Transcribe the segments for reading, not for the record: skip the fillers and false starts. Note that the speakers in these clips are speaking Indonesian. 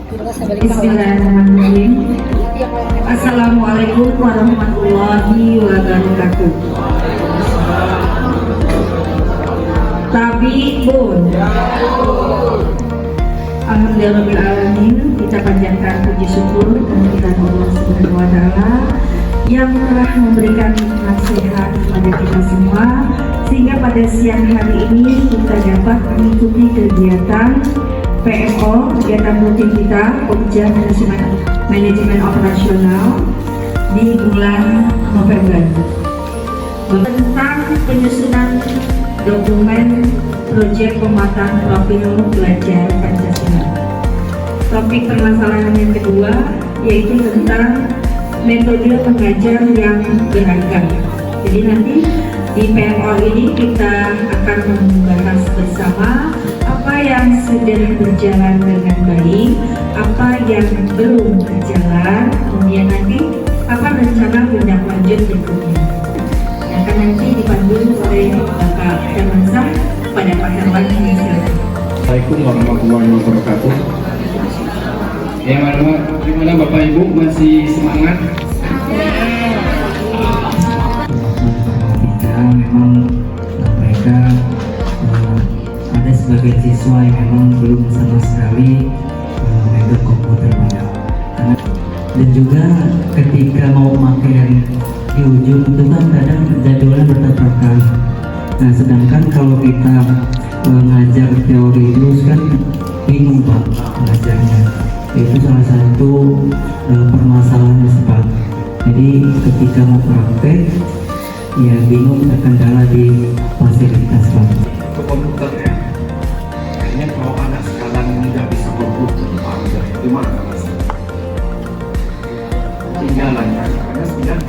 Bismillahirrahmanirrahim. Assalamualaikum warahmatullahi wabarakatuh. Tabi'un. Alhamdulillahirrahmanirrahim. Kita panjatkan puji syukur kehadirat Allah Subhanahu wa Ta'ala yang telah memberikan nasihat kepada kita semua, sehingga pada siang hari ini kita dapat mengikuti kegiatan PMO, kegiatan rutin kita, Pokja Manajemen Operasional di bulan November, tentang penyusunan dokumen proyek pemuatan profil belajar Pancasila. Topik permasalahan yang kedua yaitu tentang metode mengajar yang beragam. Jadi nanti di PMO ini kita akan membahas bersama apa yang sudah berjalan dengan baik, apa yang belum berjalan, kemudian nanti apa rencana tindak lanjut berikutnya. Yang akan nanti dipandu oleh Bapak Hermansyah pada Pak Herman. Assalamualaikum warahmatullahi wabarakatuh. Gimana Bapak Ibu, masih semangat? Memang mereka ada sebagian siswa yang memang belum sama sekali memegang komputer pada, dan juga ketika mau pakai yang di ujung itu kan kadang jadwalnya bertabrakan. Nah, sedangkan kalau kita mengajar teori terus kan bingung Pak mengajarnya. Itu salah satu permasalahannya Pak. Jadi ketika mau praktek ya bingung, terkendala di fasilitas Pak. Untuk komputer ya, kayaknya kalau anak sekarang nggak bisa komputer, Pak, gimana Mas? Tinggalan ya, karena sudah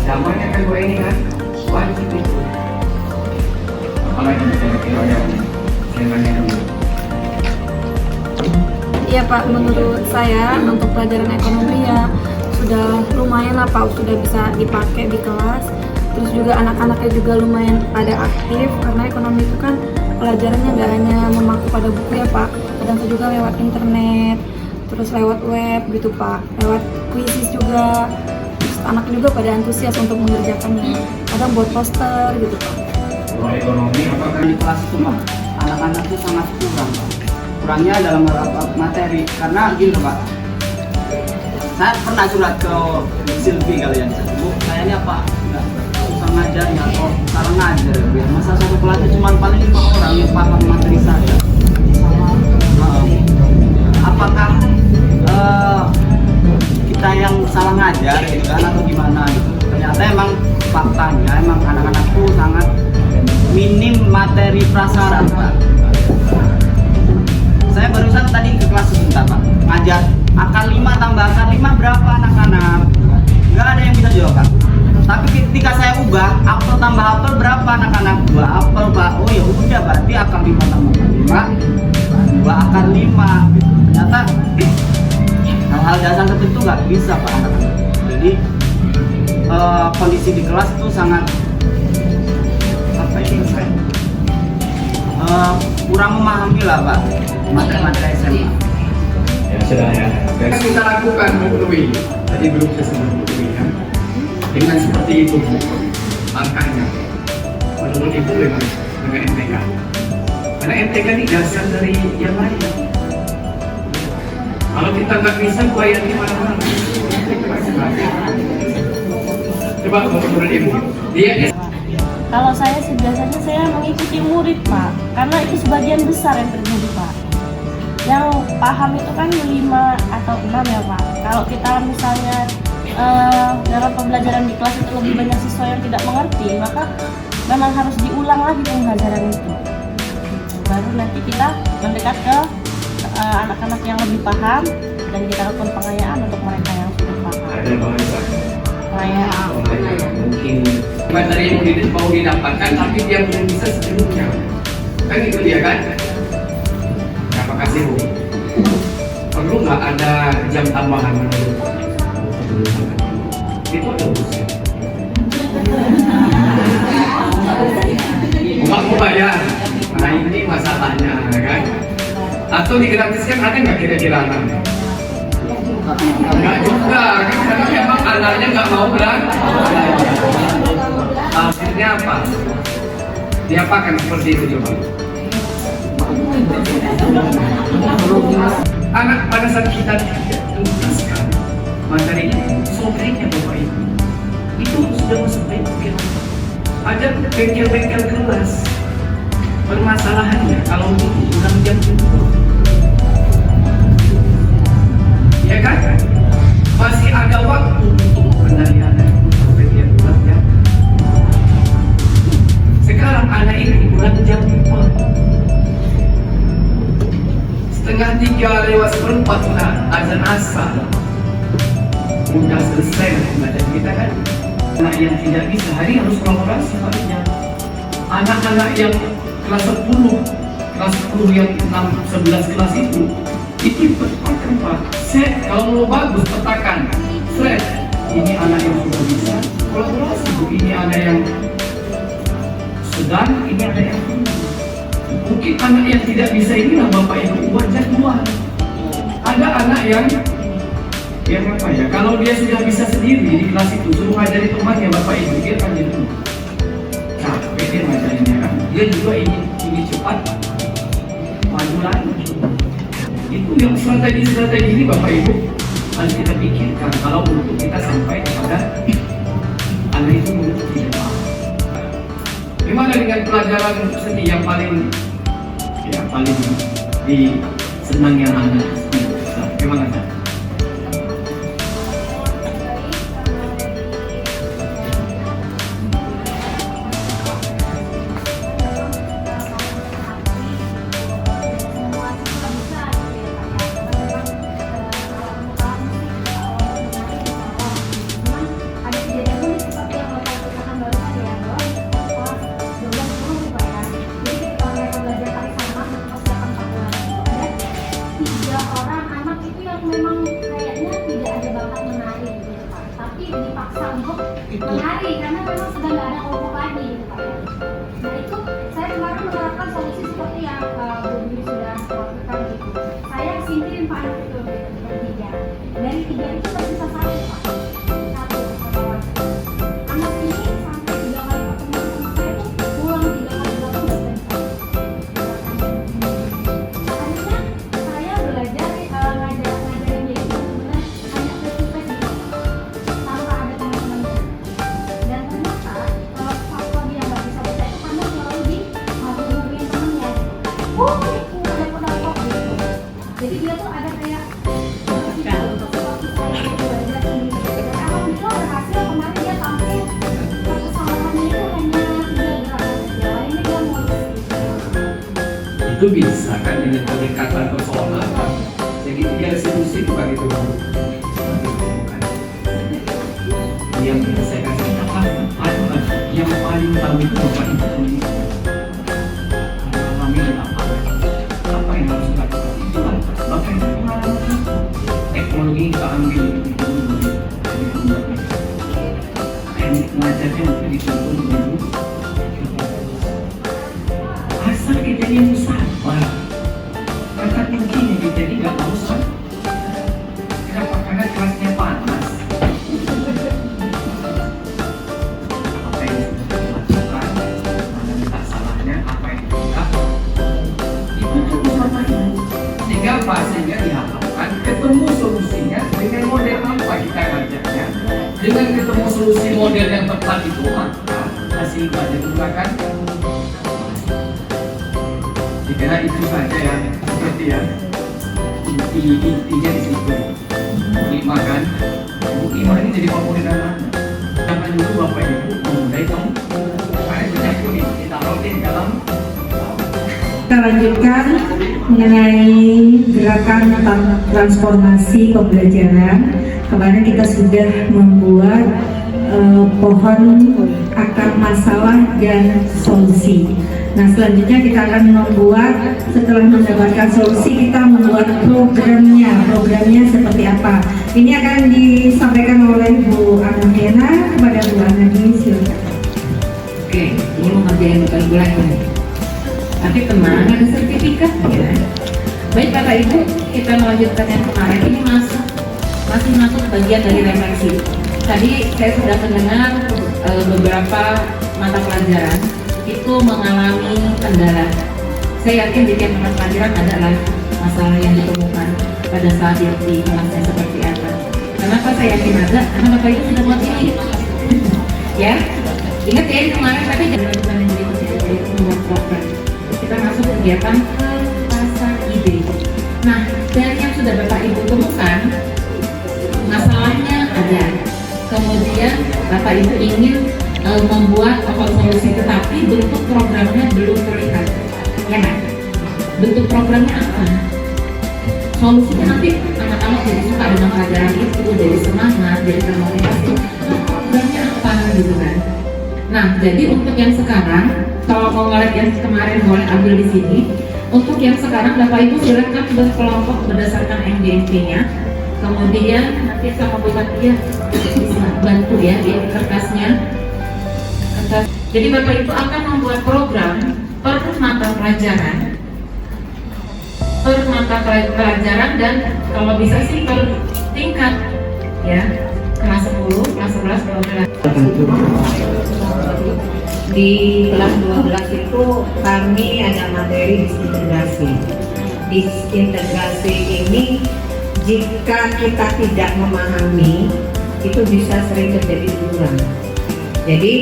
zamannya kan gue ini kan wajib itu. Apalagi kira-kira yang saya nanya dulu. Iya Pak, menurut saya untuk pelajaran ekonomi ya sudah lumayan lah Pak, sudah bisa dipakai di kelas. Terus juga anak-anaknya juga lumayan pada aktif, karena ekonomi itu kan pelajarannya nggak hanya memaku pada buku ya Pak, kadang juga lewat internet, terus lewat web gitu Pak, lewat kuisis juga. Terus anak juga pada antusias untuk mengerjakannya, kadang buat poster gitu Pak. Kalau ekonomi apakah di kelas itu Pak, anak-anak itu sangat kurang Pak. Kurangnya dalam materi, karena gini Pak, saya pernah surat ke Silvi kalian, Bu, kayaknya Pak nggak usah ngajarnya, kok sekarang ngajar ya, masa satu kelasnya cuma paling 5 orang yang paham materi saya. Apakah kita yang salah ngajar gitu kan, atau gimana gitu? Ternyata emang faktanya emang anak-anakku sangat minim materi prasarat Pak. Saya barusan tadi ke kelas sebentar Pak, ngajar akar 5 tambah akar 5 berapa anak-anak? Nggak ada yang bisa jawab Pak. Tapi ketika saya ubah, apel tambah apel berapa anak-anak? 2 apel Pak. Oh ya udah, berarti akar 5 tambah 5 2 akar 5. Ternyata hal-hal dasar tertentu nggak bisa Pak anak-anak. Jadi kondisi di kelas itu sangat apa ini saya kurang memahami lah Pak materi-materi SMA. ya sudah ya. Yang kita lakukan melalui tadi belum saya sebut melalui kan, dengan seperti itu langkahnya. Menurut Ibu memang dengan MTK, karena MTK ini dasar dari yang lain. Kalau kita nggak bisa bayar di mana-mana. Coba menurut Ibu, dia kalau saya sih biasanya saya mengikuti murid Pak, karena itu sebagian besar yang terjadi Pak. Yang paham itu kan 5 atau 6 ya Pak. Kalau kita misalnya dalam pembelajaran di kelas itu lebih banyak siswa yang tidak mengerti, maka memang harus diulang lagi pembelajaran itu. Baru nanti kita mendekat ke anak-anak yang lebih paham, dan kita lakukan pengayaan untuk mereka yang sudah paham. ada bahasa Pengayaan. mungkin materi yang mau didapatkan tapi dia belum bisa sebelumnya, kan itu dia kan. Terima kasih Bu. Perlu nggak ada jam tambahan menurut itu ada usia nggak mau bayar, nah ini masalahnya kan. Atau digratiskan ada nggak kira-kira anaknya? Nggak juga, kan karena memang anaknya nggak mau belajar. Akhirnya apa? Diapakan seperti itu coba? Anak pada saat kita tuntaskan materi sobrenya Bapak Ibu, itu sudah masuk bengkel. Ada bengkel-bengkel kelas. Permasalahannya kalau itu udah jam itu, ya kan? Masih ada waktu untuk penilaian sampai dia pulang jam. Sekarang anak ini pulang jam 4. Setengah 3 lewat seperempat sudah azan asar. Udah selesai pembelajaran kita kan? Anak yang tidak bisa hari harus kolaborasi pastinya. Anak-anak yang kelas 10 yang 11 kelas itu petakan Pak. Set, kalau mau bagus petakan. Set, ini anak yang sudah bisa kolaborasi. Ini anak yang sedang, ini anak yang tinggi. Mungkin anak yang tidak bisa inilah Bapak Ibu buat jadwal. Ada anak yang apa ya? Kalau dia sudah bisa sendiri di kelas itu, suruh ngajari temannya Bapak Ibu, dia akan jadi capek dia ngajarinnya kan. Dia juga ingin cepat maju lagi. Itu yang strategi ini Bapak Ibu harus kita pikirkan kalau untuk kita sampai kepada anak itu untuk tidak paham. Gimana dengan pelajaran seni yang paling disenangi anak-anak? Gimana kan? menari karena memang sudah nggak ada kelompok lagi gitu Pak ya. Nah itu saya kemarin menerapkan solusi seperti yang Bu Dwi sudah lakukan gitu. Saya singkirin Pak anak itu bertiga. Dari 3 itu tersisa 1 Pak. 1 anak ini sampai 3 kali pertemuan sama saya itu pulang 3 kali bertemu dan akhirnya saya belajar ngajarin dia itu benar-benar hanya face-to-face gitu tanpa ada teman-teman. Dan ternyata faktor dia nggak bisa baca itu karena selalu dihubungin temennya. Dapat gitu. Jadi dia tuh ada kayak waktu saya belajar sendiri. Dan alhamdulillah berhasil. Kemarin dia tampil kesalahannya itu hanya 3 gerakan saja. Ini dia mau Itu bisa kan dengan pendekatan persoalan. Jadi dia resolusi bukan itu. Yang saya kasih apa? Yang paling tahu itu Bapak Ibu ini. Kami apa yang harus dilakukan? Itu kan Bapak Ibu pengalaman teknologi kita ambil itu. Teknik mengajarnya untuk dicontoh dulu. Asal kita yang sabar. Kata kuncinya kita ini nggak mau sabar. Kenapa? Karena kelasnya panas. Apa yang sudah dilakukan, mana minta salahnya, apa yang tidak, itu tuh sama ini. Sehingga apa? Sehingga diharapkan ketemu solusinya dengan model apa kita ngajarnya. Dengan ketemu solusi model yang tepat itu maka hasil belajar itu akan. Dikira itu saja ya, seperti ya. Intinya di situ. Lima kan, lima ini jadi favorit anak. Jangan dulu Bapak Ibu memulai dong. Karena banyak kulit kita taruhin dalam. Kita lanjutkan mengenai gerakan transformasi pembelajaran. Kemarin kita sudah membuat pohon akar masalah dan solusi. Nah selanjutnya kita akan membuat, setelah mendapatkan solusi kita membuat programnya seperti apa. Ini akan disampaikan oleh Bu Anandena kepada Bu Anandena, silakan. Oke, ini mau ngerjain bukan bulan ini. Tapi tenang, ada sertifikatnya. Baik Bapak Ibu, kita melanjutkan yang kemarin. Ini masih masuk bagian dari refleksi. Tadi saya sudah mendengar beberapa mata pelajaran itu mengalami kendala. Saya yakin di tiap mata pelajaran adalah masalah yang ditemukan pada saat yang di kelasnya seperti apa. Kenapa saya yakin ada? Karena Bapak Ibu sudah buat ini. Ya, ingat ya kemarin tadi dilakukan yang berikutnya yaitu membuat program. Kita masuk kegiatan ke pasar ide. Nah, dari yang sudah Bapak Ibu temukan, masalahnya ada. Kemudian Bapak Ibu ingin membuat solusi, tetapi bentuk programnya belum terlihat. Ya kan? Bentuk programnya apa? Solusinya nanti anak-anak jadi suka dengan pelajaran itu, jadi semangat, jadi termotivasi. Nah, programnya apa gitu kan? Nah, jadi untuk yang sekarang, kalau mau ngeliat yang kemarin boleh ambil di sini. Untuk yang sekarang Bapak Ibu silakan berkelompok berdasarkan MDMP-nya. Kemudian nanti sama Bu Fatia bisa bantu ya di kertasnya. Jadi Bapak Ibu akan membuat program per mata pelajaran dan kalau bisa sih per tingkat ya, kelas 10, kelas 11, 12. Di kelas 12 itu kami ada materi disintegrasi. Disintegrasi ini jika kita tidak memahami itu bisa sering terjadi kurang. Jadi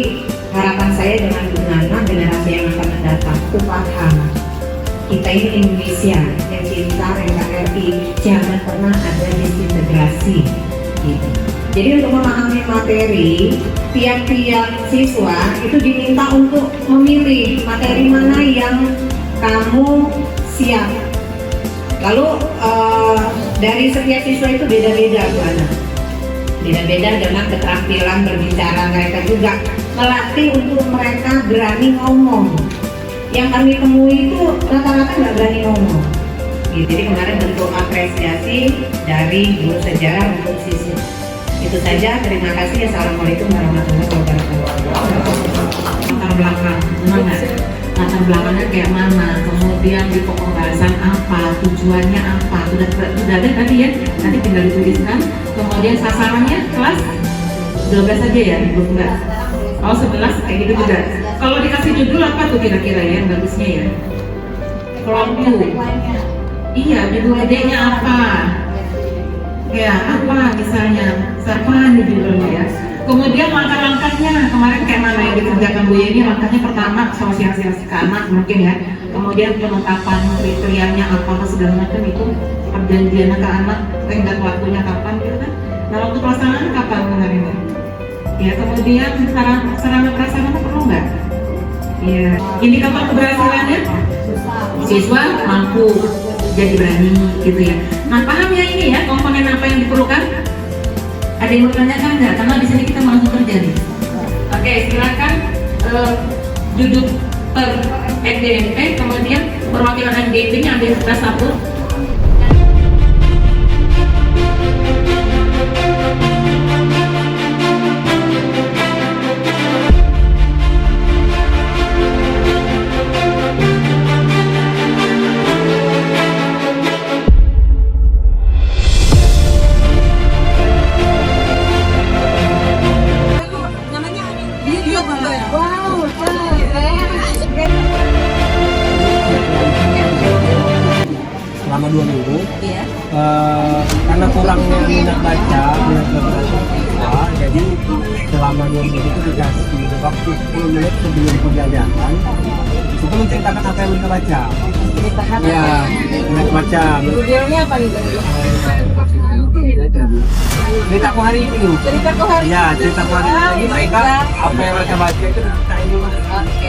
harapan saya dengan Bu Nana, generasi yang akan mendatang itu paham. Kita ini Indonesia yang cinta NKRI, jangan pernah ada disintegrasi gitu. Jadi untuk memahami materi, tiap-tiap siswa itu diminta untuk memilih materi mana yang kamu siap. Lalu dari setiap siswa itu beda-beda Bu Ana. Beda-beda dengan keterampilan berbicara mereka juga, melatih untuk mereka berani ngomong. Yang kami temui itu rata-rata nggak berani ngomong. Jadi kemarin bentuk apresiasi dari guru sejarah untuk siswa. Itu saja, terima kasih. Assalamualaikum warahmatullahi wabarakatuh. Latar belakang, mana? Latar belakangnya kayak mana? Kemudian di pokok bahasan apa? Tujuannya apa? Sudah ada tadi ya? Nanti tinggal dituliskan. Kemudian sasarannya kelas 12 saja ya, belum enggak? Oh 11 kayak gitu juga. Kalau dikasih judul apa tuh kira-kira ya yang bagusnya ya? Kelompok. Iya, judul gedenya apa? Ya, apa misalnya? Siapa nih judulnya ya? Kemudian langkah-langkahnya kemarin kayak mana yang dikerjakan Bu Yeni? Langkahnya pertama sosialisasi ke anak mungkin ya. Kemudian penetapan kriterianya apa segala macam itu, perjanjiannya ke anak, tenggat waktunya kapan gitu kan? Nah waktu pelaksanaan kapan kemarin ya? Ya kemudian sarana prasarana perlu nggak? Ya indikator keberhasilannya siswa mampu jadi berani gitu ya. Nah paham ya ini ya komponen apa yang diperlukan? Ada yang mau tanyakan nggak? Karena di sini kita langsung kerja nih. Oke silakan duduk per NDMP, kemudian perwakilan NDMP-nya ambil kertas satu. Selama 2 minggu, karena kurangnya minat baca siswa, jadi selama 2 minggu itu dikasih waktu 10 menit sebelum pembelajaran itu menceritakan apa yang mereka baca. Ya, minat baca. Judulnya apa nih? Ceritaku hari ini. Ceritaku hari Ya, ceritaku hari ini mereka apa yang mereka baca itu diceritain dulu. Oke.